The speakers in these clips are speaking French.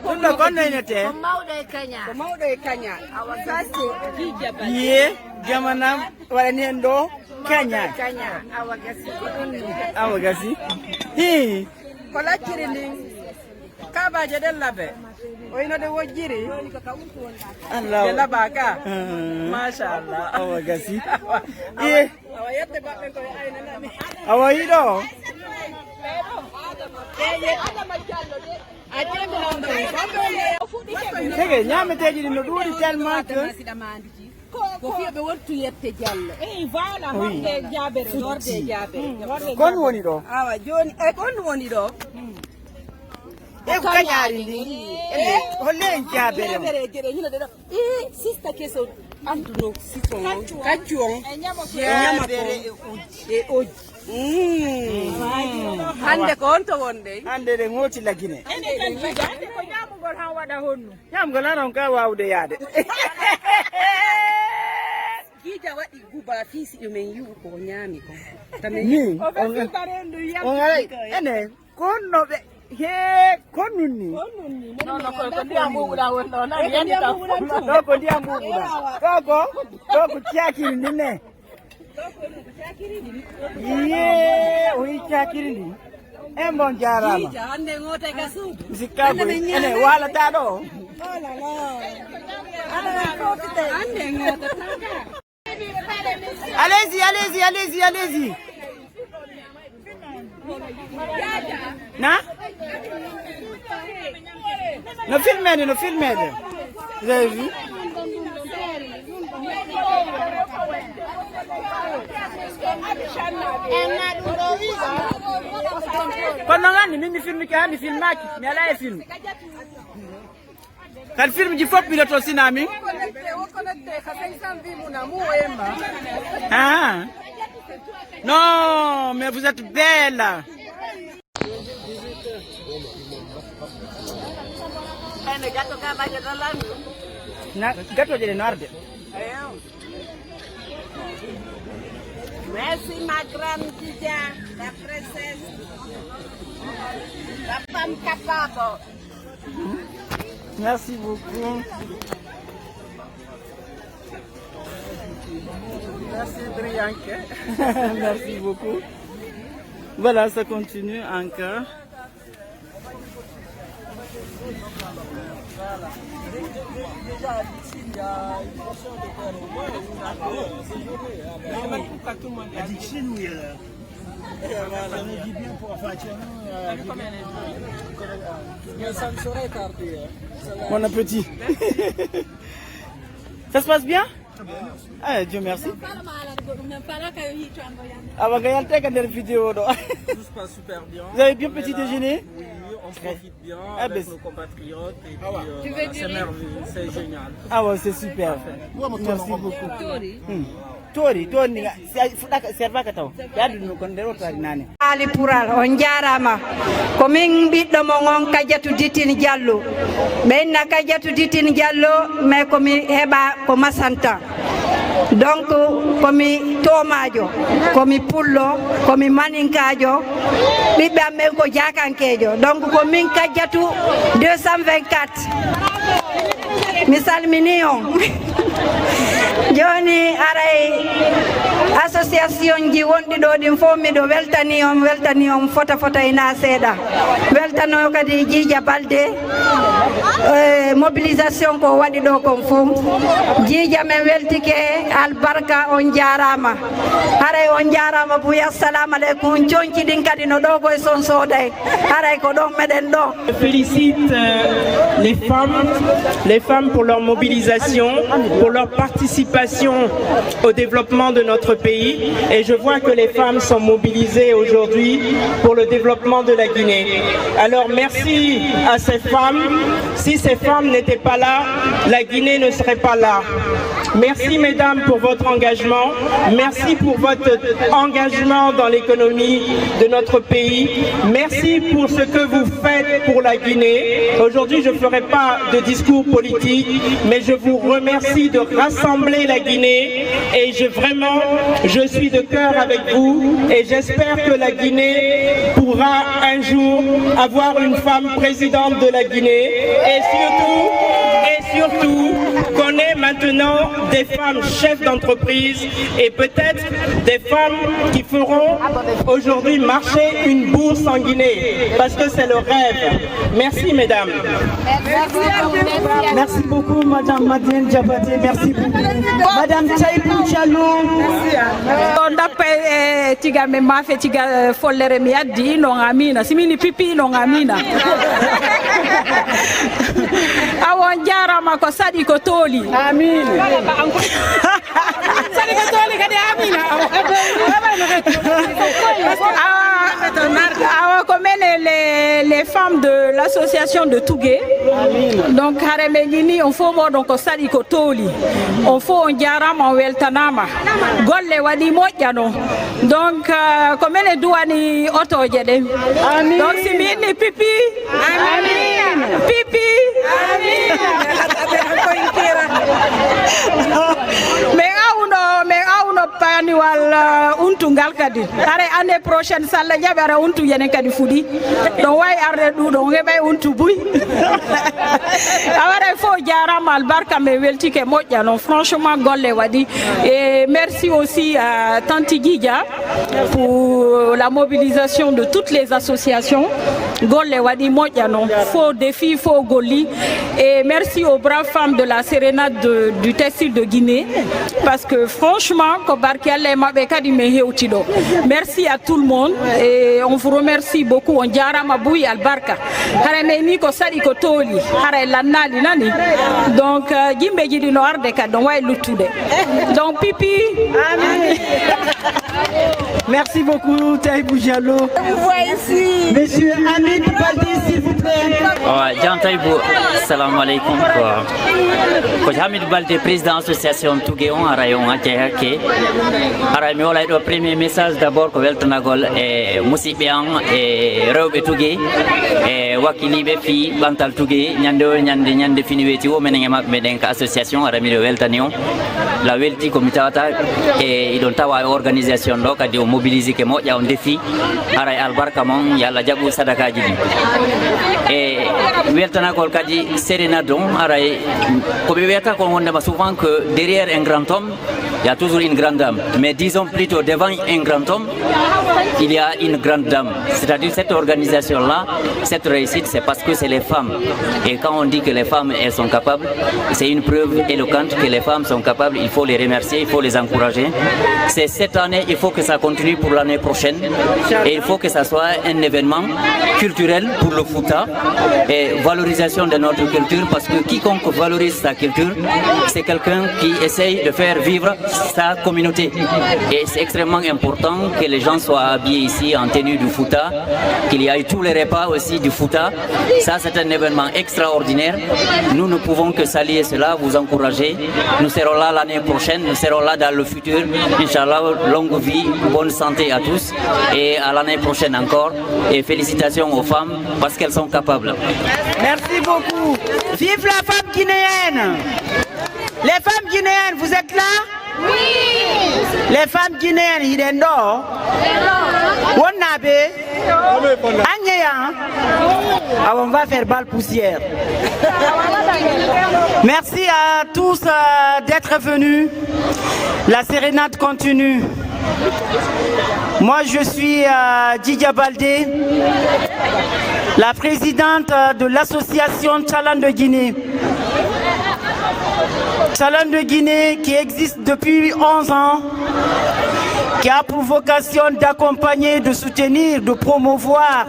Tunda kono inete. Maude Kenya. Sasa Ye jamana walanendo Kenya. Awagasi. Hi. Kola kirini. Kaba jadel labe. Oino de wojiri. Allah. Jela baka. Masha Allah. Awagasi. Ye. Awayete ba ko ayna nani. Awayido. Tege nyame teji no duri tellement que ko fibe wontu yette jallo voilà horde jabere horde jabere kon woni do awa joni e kon woni do e ko kanyari ndi holle jabere jere hino de do sista keso anduno sito kachuon jabere e oji hande ko onto wonde hande de ngoti lagine hande ko nyamugol han wada honnu nyamugol aron ka wawde yaade Gija wadi guba fisi yumen yu ko nyami ko tamen ni on ene konno be he konnuni no ko ndiam buuda wonno na yandi ta do ko ndiam buuda ko tiakiri ninne ye oi tiakiri ni embon jarama Gija hande ngote ka sudu zikabu ene wala ta do hande ngote Allez-y. Na? No filmez. Vous avez vu? Quando anni mimi film che anni filmati, mi lei film. Quel film di fop piloto sinami? Ah. Non, mais vous êtes belle. Gatto delle Nord. Merci ma grande Gija, la princesse. La femme capable. Merci beaucoup. Merci Drianke. Merci beaucoup. Voilà, ça continue encore. Bon appétit. Ça se passe bien? Ah, Dieu merci. Ah, bah, regardez quand la vidéo. Tout se passe super bien. Vous avez bien petit déjeuner? Oui, on profite bien avec nos compatriotes et puis c'est merveilleux, c'est génial. Ah ouais, c'est super. Merci beaucoup. Tori, serva kataw. Yadu no kon dero tari nane. Ali Pural on jarama ko min biddo mo ngon Kadiatou Ditine Diallo benna Kadiatou Ditine Diallo mais ko mi heba ko masanta donc ko mi tomajo ko mi pullo ko mi maninkajo bibbe amen ko jakankejo donc ko min Kadiatou 224 mi salmini on joni aray association ji wondi do din fo mi do weltani on fota ina seeda weltano kadi Djidja Balde mobilisation ko wadi do kon fu Djidja men weltike albarka on jarama aray on jarama bu assalamu alaykum cionci din kadi no do koy son soday aray ko do meden do. Je félicite les femmes pour leur mobilisation, pour leur participation au développement de notre pays, et je vois que les femmes sont mobilisées aujourd'hui pour le développement de la Guinée. Alors merci à ces femmes. Si ces femmes n'étaient pas là, la Guinée ne serait pas là. Merci mesdames pour votre engagement. Merci pour votre engagement dans l'économie de notre pays. Merci pour ce que vous faites pour la Guinée. Aujourd'hui, je ne ferai pas de discours politique, mais je vous remercie de rassembler la Guinée et je suis de cœur avec vous et j'espère que la Guinée pourra un jour avoir une femme présidente de la Guinée et surtout qu'on ait maintenant des femmes chefs d'entreprise et peut-être des femmes qui feront aujourd'hui marcher une bourse en Guinée parce que c'est le rêve. Merci mesdames. Merci beaucoup Madame Madeleine Diabaté, merci beaucoup. Madame Taïbou Diallo. On appelle tiga me mafe tiga follere mi addi non amina simini pipi non amina. Awon jarama ko sadi ko toli. Amin. Sadi ko toli kadi amina. Comme les femmes de l'association de Tougué. Donc haremegini on faut mo donc sadi ko toli. On faut on jarama weltanama. Golle wadi mojjano. Donc comme les douani auto jede. Donc simini pipi. Amin. Pipi. Amin. Mais auno pani wal untungal kadi. Are année prochaine salla jabara untu yene kadi fudi. Donc way arde du donc be untu buy. Awara fo jarama albarka me welti ke mojjano franchement golle wadi et merci aussi à Tanti Guidia pour la mobilisation de toutes les associations. Golle wadi mojjano faux défi faux goli et merci aux braves femmes de la sérénade du textile de Guinée parce que franchement merci à tout le monde et on vous remercie beaucoup. On jarama bouy albarka haremeni ko sadi ko toli hare lanali nani donc jimbe jidi no arde ka don way lutude donc pipi. Amen. Merci beaucoup Taïbou Diallo. Monsieur Hamid Baldi s'il vous plaît. Jean Taïbou, salam alaikum. Ko Hamid Baldi président association Tougué on arayon atiyake. Ara mi wala do premier message d'abord ko weltanagol e musibe an e rewbe Tougué e wakilibe fi bantal Tougué nyande fini weti o menen mak meden ka association ara mi do weltanion la welti komitata e idon tawa organisation do kadi o mobiliser ke moƴƴa on defi ara albarka mon yalla jabu sadakaji di e weltanagol kadi sérénadon ara ko be weta ko wonde souvent que derrière un grand homme il y a toujours une grande dame, mais disons plutôt devant un grand homme, il y a une grande dame. C'est-à-dire cette organisation-là, cette réussite, c'est parce que c'est les femmes. Et quand on dit que les femmes, elles sont capables, c'est une preuve éloquente que les femmes sont capables, il faut les remercier, il faut les encourager. C'est cette année, il faut que ça continue pour l'année prochaine. Et il faut que ça soit un événement culturel pour le Fouta et valorisation de notre culture, parce que quiconque valorise sa culture, c'est quelqu'un qui essaye de faire vivre sa communauté. Et c'est extrêmement important que les gens soient habillés ici en tenue du Fouta, qu'il y ait tous les repas aussi du Fouta. Ça, c'est un événement extraordinaire. Nous ne pouvons que saluer cela, vous encourager. Nous serons là l'année prochaine, nous serons là dans le futur. Inch'Allah, longue vie, bonne santé à tous et à l'année prochaine encore. Et félicitations aux femmes parce qu'elles sont capables. Merci beaucoup. Vive la femme guinéenne. Les femmes guinéennes, vous êtes là? Oui. Les femmes guinéennes, il est nord. On va faire balle poussière. Merci à tous d'être venus. La sérénade continue. Moi, je suis Didia Baldé, la présidente de l'association Chalan de Guinée. Chalan de Guinée qui existe depuis 11 ans, qui a pour vocation d'accompagner, de soutenir, de promouvoir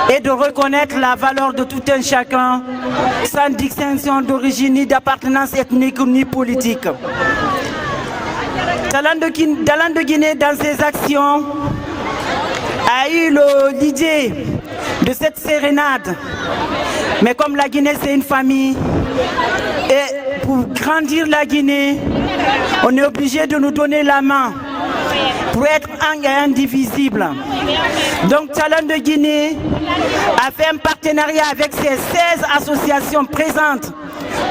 et de reconnaître la valeur de tout un chacun, sans distinction d'origine ni d'appartenance ethnique ni politique. Chalan de Guinée, dans ses actions, a eu l'idée de cette sérénade. Mais comme la Guinée, c'est une famille, et pour grandir la Guinée, on est obligé de nous donner la main pour être un et indivisible. Donc Talent de Guinée a fait un partenariat avec ces 16 associations présentes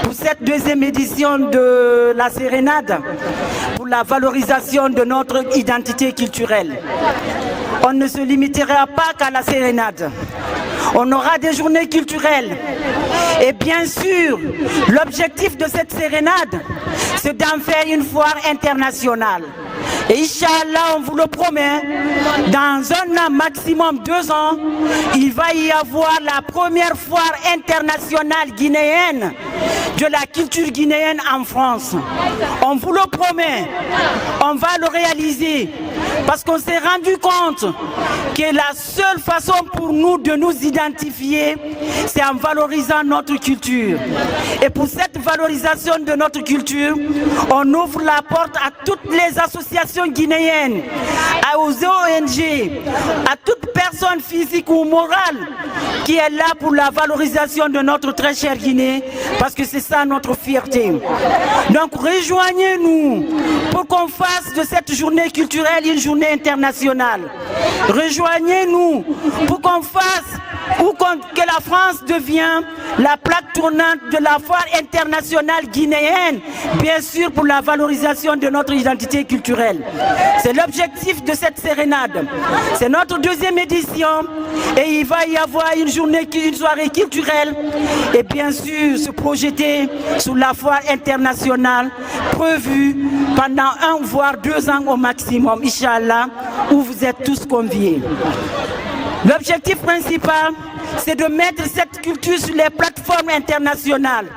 pour cette deuxième édition de la Sérénade, pour la valorisation de notre identité culturelle. On ne se limitera pas qu'à la Sérénade. On aura des journées culturelles. Et bien sûr, l'objectif de cette sérénade, c'est d'en faire une foire internationale. Et Inch'Allah, on vous le promet, dans un an, maximum 2 ans, il va y avoir la première foire internationale guinéenne de la culture guinéenne en France. On vous le promet, on va le réaliser, parce qu'on s'est rendu compte que la seule façon pour nous de nous identifier, c'est en valorisant notre culture. Et pour cette valorisation de notre culture, on ouvre la porte à toutes les associations guinéennes, aux ONG, à toute personne physique ou morale qui est là pour la valorisation de notre très cher Guinée, parce que c'est ça notre fierté. Donc rejoignez-nous pour qu'on fasse de cette journée culturelle une journée internationale. Rejoignez-nous pour qu'on fasse que la France devienne la plaque tournante de la foire internationale guinéenne, bien sûr pour la valorisation de notre identité culturelle. C'est l'objectif de cette sérénade. C'est notre deuxième édition et il va y avoir une soirée culturelle et bien sûr se projeter sur la foire internationale prévue pendant 1 voire 2 ans au maximum, Inch'Allah, où vous êtes tous conviés. L'objectif principal, c'est de mettre cette culture sur les plateformes internationales.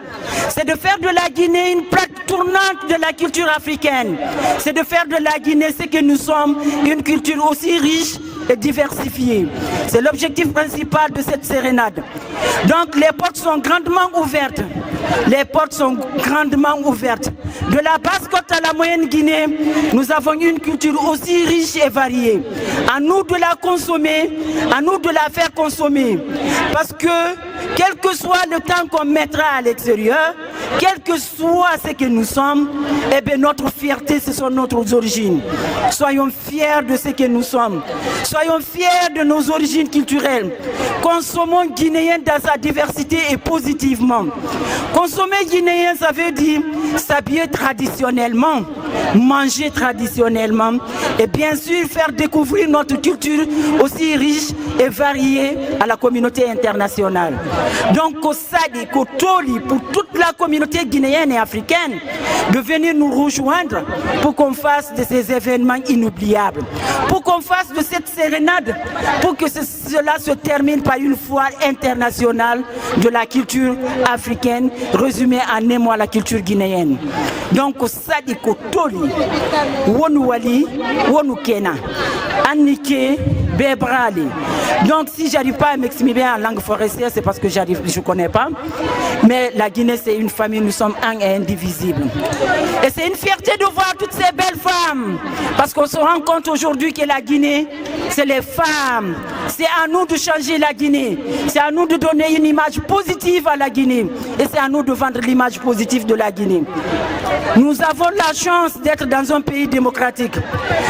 C'est de faire de la Guinée une plaque tournante de la culture africaine. C'est de faire de la Guinée ce que nous sommes, une culture aussi riche et diversifiée. C'est l'objectif principal de cette sérénade. Donc les portes sont grandement ouvertes. Les portes sont grandement ouvertes. De la Basse-Côte à la Moyenne Guinée, nous avons une culture aussi riche et variée. À nous de la consommer, à nous de la faire consommer. Parce que, quel que soit le temps qu'on mettra à l'extérieur, quel que soit ce que nous sommes, eh bien notre fierté, ce sont nos origines. Soyons fiers de ce que nous sommes. Soyons fiers de nos origines culturelles. Consommons guinéen dans sa diversité et positivement. Consommer guinéen, ça veut dire s'habiller traditionnellement, manger traditionnellement et bien sûr faire découvrir notre culture aussi riche et variée à la communauté internationale. Donc au SADI, au TOLI, pour toute la communauté guinéenne et africaine, de venir nous rejoindre pour qu'on fasse de ces événements inoubliables, pour qu'on fasse de cette sérénade, pour que cela se termine par une foire internationale de la culture africaine, résumée en un mot la culture guinéenne. Donc au SADI, au TOLI, Wonu Wali, Wonu Kena, Anniké, Bebrali. Donc si j'arrive pas à m'exprimer bien en langue forestière, c'est parce que je ne connais pas. Mais la Guinée, c'est une famille, nous sommes un et indivisibles. Et c'est une fierté de voir toutes ces belles femmes. Parce qu'on se rend compte aujourd'hui que la Guinée, c'est les femmes. C'est à nous de changer la Guinée. C'est à nous de donner une image positive à la Guinée. Et c'est à nous de vendre l'image positive de la Guinée. Nous avons la chance d'être dans un pays démocratique.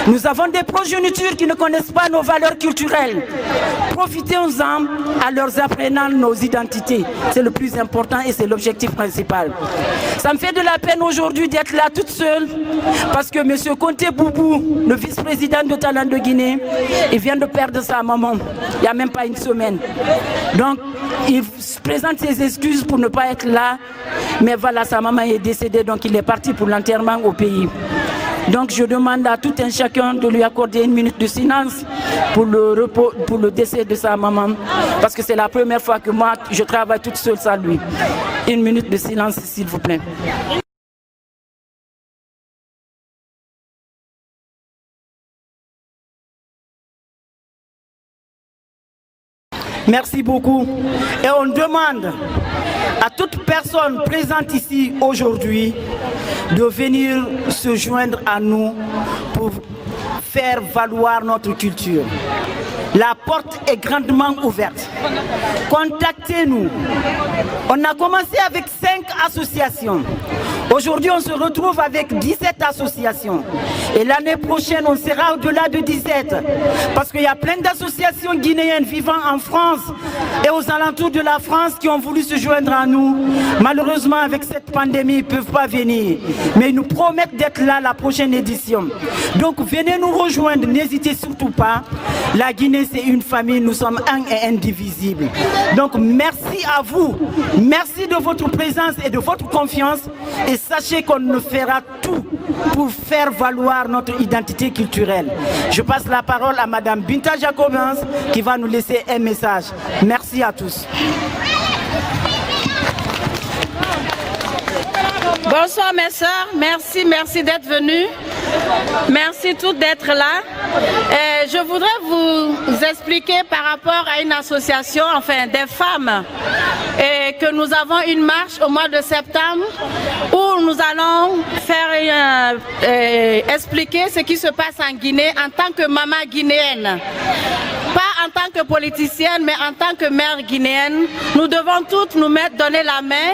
Nous avons des progénitures qui ne connaissent pas nos valeurs culturelles. Profitons-en à leur apprenant nos identités. C'est le plus important et c'est l'objectif principal. Ça me fait de la peine aujourd'hui d'être là toute seule parce que M. Conté Boubou, le vice-président de Talent de Guinée, il vient de perdre sa maman il n'y a même pas une semaine. Donc, il présente ses excuses pour ne pas être là. Mais voilà, sa maman est décédée, donc il est parti pour l'enterrement au pays. Donc je demande à tout un chacun de lui accorder 1 minute de silence pour le décès de sa maman. Parce que c'est la première fois que moi, je travaille toute seule sans lui. 1 minute de silence, s'il vous plaît. Merci beaucoup. Et on demande à toute personne présente ici aujourd'hui de venir se joindre à nous pour faire valoir notre culture. La porte est grandement ouverte. Contactez-nous. On a commencé avec 5 associations. Aujourd'hui, on se retrouve avec 17 associations. Et l'année prochaine, on sera au-delà de 17. Parce qu'il y a plein d'associations guinéennes vivant en France et aux alentours de la France qui ont voulu se joindre à nous. Malheureusement, avec cette pandémie, ils ne peuvent pas venir. Mais ils nous promettent d'être là la prochaine édition. Donc, venez nous rejoindre, n'hésitez surtout pas. La Guinée, c'est une famille, nous sommes un et indivisibles. Donc, merci à vous. Merci de votre présence et de votre confiance. Et sachez qu'on fera tout pour faire valoir notre identité culturelle. Je passe la parole à Madame Binta Jacobins qui va nous laisser un message. Merci à tous. Bonsoir mes sœurs, merci d'être venues. Merci toutes d'être là. Je voudrais vous expliquer par rapport à une association, enfin des femmes, et que nous avons une marche au mois de septembre où nous allons faire expliquer ce qui se passe en Guinée en tant que maman guinéenne. Pas en tant que politicienne, mais en tant que mère guinéenne. Nous devons toutes nous donner la main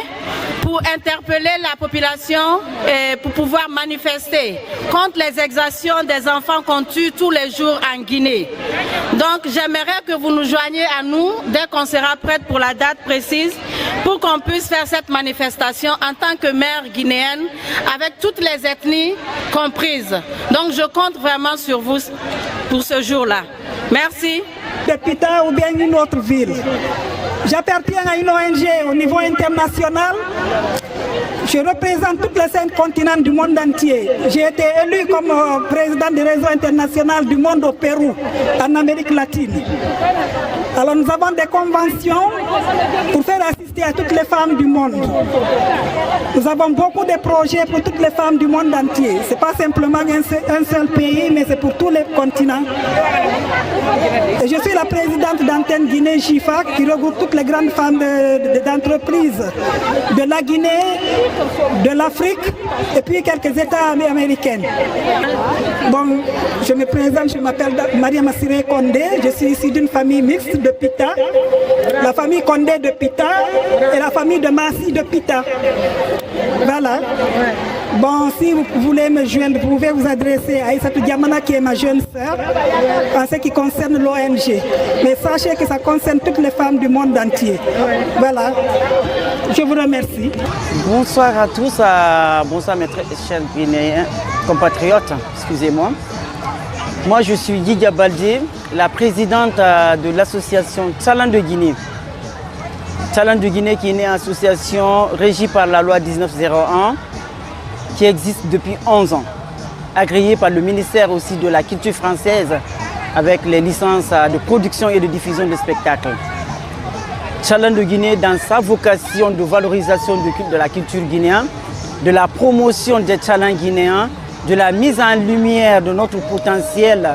pour interpeller la population et pour pouvoir manifester contre les exactions des enfants qu'on tue tous les jours en Guinée. Donc j'aimerais que vous nous joigniez à nous dès qu'on sera prête pour la date précise pour qu'on puisse faire cette manifestation en tant que mère guinéenne avec toutes les ethnies comprises. Donc je compte vraiment sur vous pour ce jour-là. Merci. De Pita ou bien une autre ville. J'appartiens à une ONG au niveau international. Je représente tous les 5 continents du monde entier. J'ai été élu comme président du réseau international du monde au Pérou, en Amérique latine. Alors nous avons des conventions pour faire assister à toutes les femmes du monde. Nous avons beaucoup de projets pour toutes les femmes du monde entier. Ce n'est pas simplement un seul pays, mais c'est pour tous les continents. Et je suis la présidente d'Antenne Guinée GIFA qui regroupe toutes les grandes femmes d'entreprises de la Guinée, de l'Afrique et puis quelques États américains. Bon, je me présente, je m'appelle Maria Massiré Condé, je suis ici d'une famille mixte de Pita, la famille Condé de Pita et la famille de Massi de Pita. Voilà. Bon, si vous voulez me joindre, vous pouvez vous adresser à Aïssatou Diamana qui est ma jeune sœur en ce qui concerne l'ONG. Mais sachez que ça concerne toutes les femmes du monde entier. Voilà. Je vous remercie. Bonsoir à tous, bonsoir mes très chers Guinéens, compatriotes, excusez-moi. Moi je suis Didia Baldé, la présidente de l'association Tchalan de Guinée. Tchalan de Guinée qui est une association régie par la loi 1901 qui existe depuis 11 ans, agréée par le ministère aussi de la culture française avec les licences de production et de diffusion de spectacles. Tchalan de Guinée, dans sa vocation de valorisation de la culture guinéenne, de la promotion des Tchalans guinéens, de la mise en lumière de notre potentiel,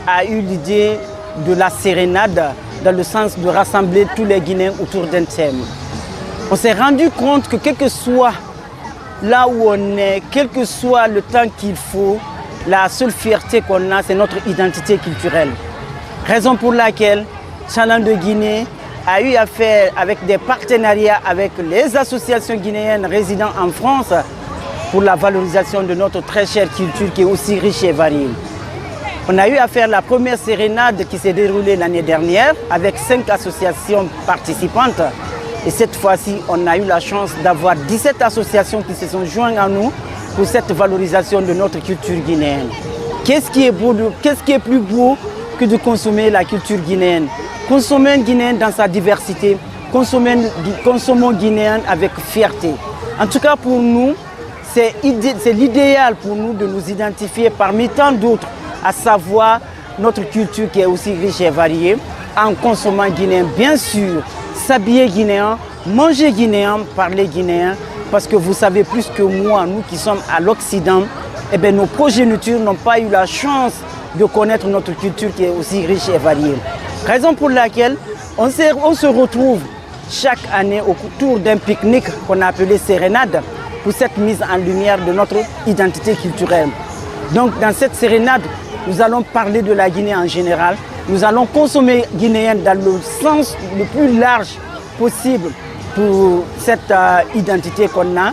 a eu l'idée de la sérénade dans le sens de rassembler tous les Guinéens autour d'un thème. On s'est rendu compte que quel que soit là où on est, quel que soit le temps qu'il faut, la seule fierté qu'on a, c'est notre identité culturelle. Raison pour laquelle Tchalan de Guinée a eu à faire avec des partenariats avec les associations guinéennes résidant en France pour la valorisation de notre très chère culture qui est aussi riche et variée. On a eu à faire la première sérénade qui s'est déroulée l'année dernière avec 5 associations participantes. Et cette fois-ci, on a eu la chance d'avoir 17 associations qui se sont jointes à nous pour cette valorisation de notre culture guinéenne. Qu'est-ce qui est plus beau que de consommer la culture guinéenne? Consommer guinéenne dans sa diversité, consommons guinéenne avec fierté. En tout cas pour nous, c'est l'idéal pour nous de nous identifier parmi tant d'autres, à savoir notre culture qui est aussi riche et variée, en consommant guinéen, bien sûr, s'habiller guinéen, manger guinéen, parler guinéen, parce que vous savez plus que moi, nous qui sommes à l'Occident, eh bien, nos progénitures n'ont pas eu la chance de connaître notre culture qui est aussi riche et variée. Raison pour laquelle on se retrouve chaque année autour d'un pique-nique qu'on a appelé sérénade pour cette mise en lumière de notre identité culturelle. Donc dans cette sérénade, nous allons parler de la Guinée en général. Nous allons consommer guinéenne dans le sens le plus large possible pour cette identité qu'on a.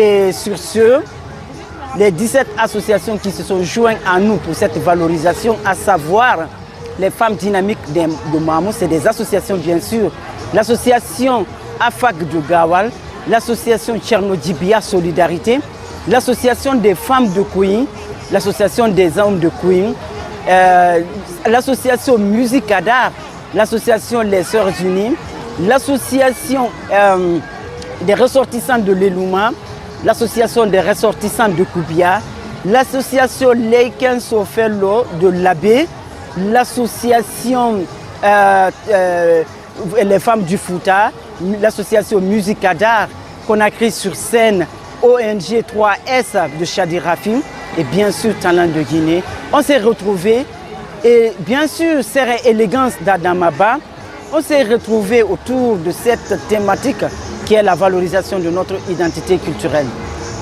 Et sur ce, les 17 associations qui se sont jointes à nous pour cette valorisation, à savoir les femmes dynamiques de Mamou, c'est des associations bien sûr. L'association AFAC de Gawal, l'association Tchernodibia Solidarité, l'association des femmes de Kouyin, l'association des hommes de Kouyin, l'association Musique Adar, l'association Les Sœurs Unies, l'association des ressortissants de l'Elouma, l'association des ressortissants de Koubia, l'association Leiken Sofello de l'Abbé, l'association Les Femmes du Fouta, l'association Musique Adar, Conakry sur scène, ONG 3S de Chadi Rafi et bien sûr Talent de Guinée. On s'est retrouvés et bien sûr Serre Élégance d'Adamaba, on s'est retrouvés autour de cette thématique qui est la valorisation de notre identité culturelle.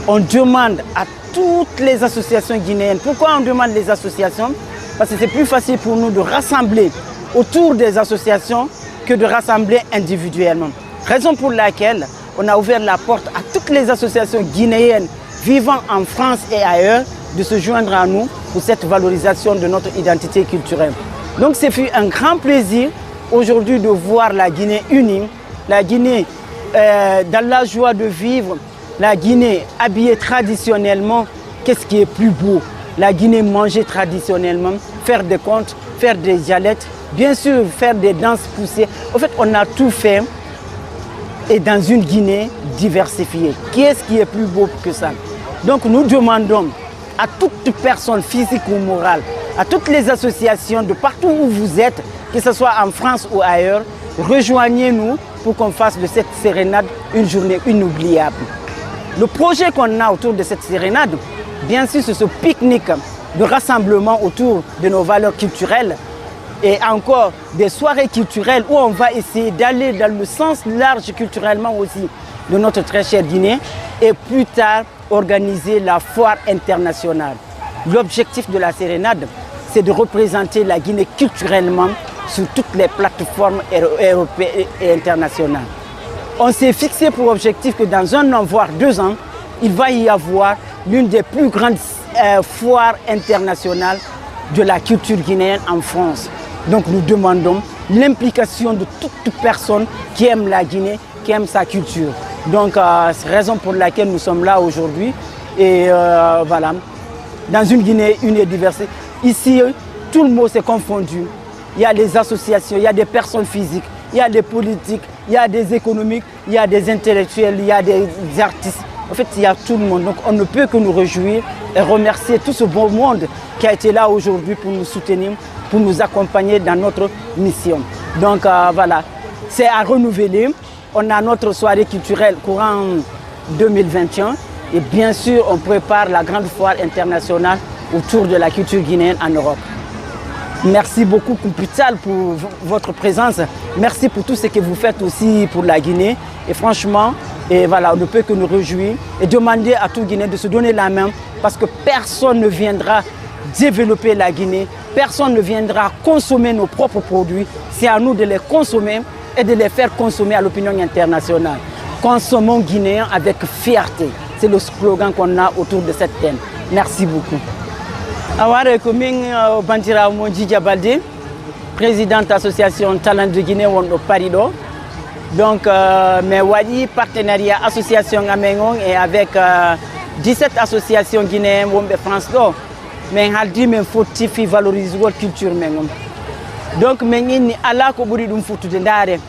On demande à toutes les associations guinéennes. Pourquoi on demande les associations? Parce que c'est plus facile pour nous de rassembler autour des associations que de rassembler individuellement. Raison pour laquelle on a ouvert la porte à toutes les associations guinéennes vivant en France et ailleurs de se joindre à nous pour cette valorisation de notre identité culturelle. Donc c'est fut un grand plaisir aujourd'hui de voir la Guinée unie, la Guinée dans la joie de vivre, la Guinée habillée traditionnellement. Qu'est-ce qui est plus beau? La Guinée manger traditionnellement, faire des contes, faire des dialectes, bien sûr faire des danses poussées. En fait, on a tout fait et dans une Guinée diversifiée. Qu'est-ce qui est plus beau que ça? Donc nous demandons à toute personne physique ou morale, à toutes les associations de partout où vous êtes, que ce soit en France ou ailleurs, rejoignez-nous pour qu'on fasse de cette sérénade une journée inoubliable. Le projet qu'on a autour de cette sérénade, bien sûr, c'est ce pique-nique de rassemblement autour de nos valeurs culturelles et encore des soirées culturelles où on va essayer d'aller dans le sens large culturellement aussi de notre très chère Guinée et plus tard organiser la foire internationale. L'objectif de la sérénade, c'est de représenter la Guinée culturellement sur toutes les plateformes européennes et internationales. On s'est fixé pour objectif que dans 1 an, voire 2 ans, il va y avoir l'une des plus grandes foires internationales de la culture guinéenne en France. Donc nous demandons l'implication de toute personne qui aime la Guinée, qui aime sa culture. Donc c'est la raison pour laquelle nous sommes là aujourd'hui. Et voilà, dans une Guinée une et diversité. Ici, tout le monde s'est confondu. Il y a les associations, il y a des personnes physiques, il y a des politiques, il y a des économiques, il y a des intellectuels, il y a des artistes. En fait, il y a tout le monde. Donc on ne peut que nous réjouir et remercier tout ce beau monde qui a été là aujourd'hui pour nous soutenir, pour nous accompagner dans notre mission. Donc voilà, c'est à renouveler. On a notre soirée culturelle courant 2021 et bien sûr on prépare la grande foire internationale autour de la culture guinéenne en Europe. Merci beaucoup Kumpital pour votre présence. Merci pour tout ce que vous faites aussi pour la Guinée. Et franchement, et voilà, on ne peut que nous réjouir et demander à tout Guinéen de se donner la main parce que personne ne viendra développer la Guinée, personne ne viendra consommer nos propres produits. C'est à nous de les consommer et de les faire consommer à l'opinion internationale. Consommons guinéens avec fierté. C'est le slogan qu'on a autour de cette thème. Merci beaucoup. Aware commune Bantira Mondjidja Baldé, présidente de l'association Talent de Guinée au Paris. Donc, mais wadi partenariat association Amengon et avec 17 associations guinéennes de France. Mais haldi men foti fi valoriser la culture mengom. Donc men ni ala ko buri dum futude ndare.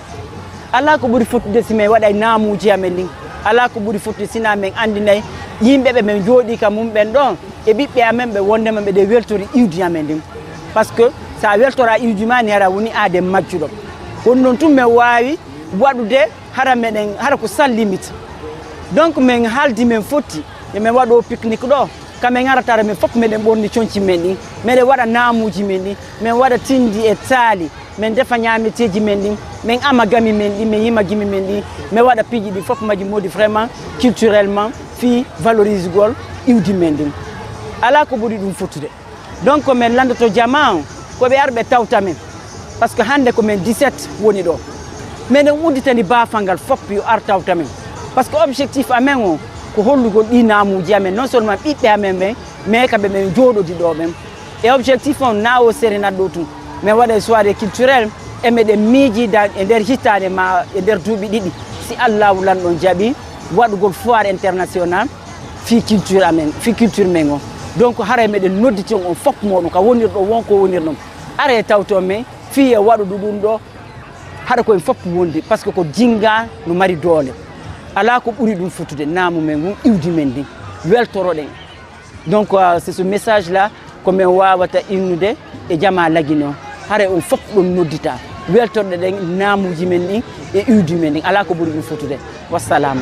Ala ko buri futude si men waday namuji amen. Ala ko buri futude sina men andinay yimbe be men jodi kam mum ben don e bibbe amen be wonde men be de weltori iwdi amen dim. Parce que sa weltora iwdi mani ara woni ade majjudo. Won non tum men wawi wadude hara meden hara ko sal limite. Donc men haldi men foti e men wado pique-nique do. Kame ngaratara men fop meden borni cionci men ni meden wada namuji men ni men wada tindi e taali men defa nyameteji men ni men amagami men ni men yimagimi men ni men wada piji di fop maji modi vraiment culturellement fi valorise gol iwdi men ni ala ko buri dum fotude donc men landoto jama ko be arbe tawta men parce que hande ko men 17 woni do men uditani ba fangal fop yo ar tawta men parce que objectif amen ko hollugol ɗi naamuji amen non seulement ɓiɓɓe amen ɓen mais kamɓe ɓen jooɗodi ɗo ɓen et objectif on nawo sérénat ɗo tun mais waɗa soirée culturelle e meɗen miijida e nder hittade ma e nder duuɓi ɗiɗi si allahu lanɗon jaaɓi waɗugol foire international fi culture amen fi culture men o donc hara meɗen nodditi on fof moɗon ka wonirɗo wonko wonirɗon are tawto men fi e waɗudu ɗum ɗo haɗa koye fof wondi par ce que ko jinga no mari doole ala ko ɓuri ɗum fottude naamu men ngun iwdi men ndin weltoroɗen donc c'est ce message là ko min wawata innude e jama lagine o hara on fof ɗon noddita weltorɗe ɗen naamuji men ɗin e iwdi men ndin ala ko ɓuri ɗum fottude wassalamu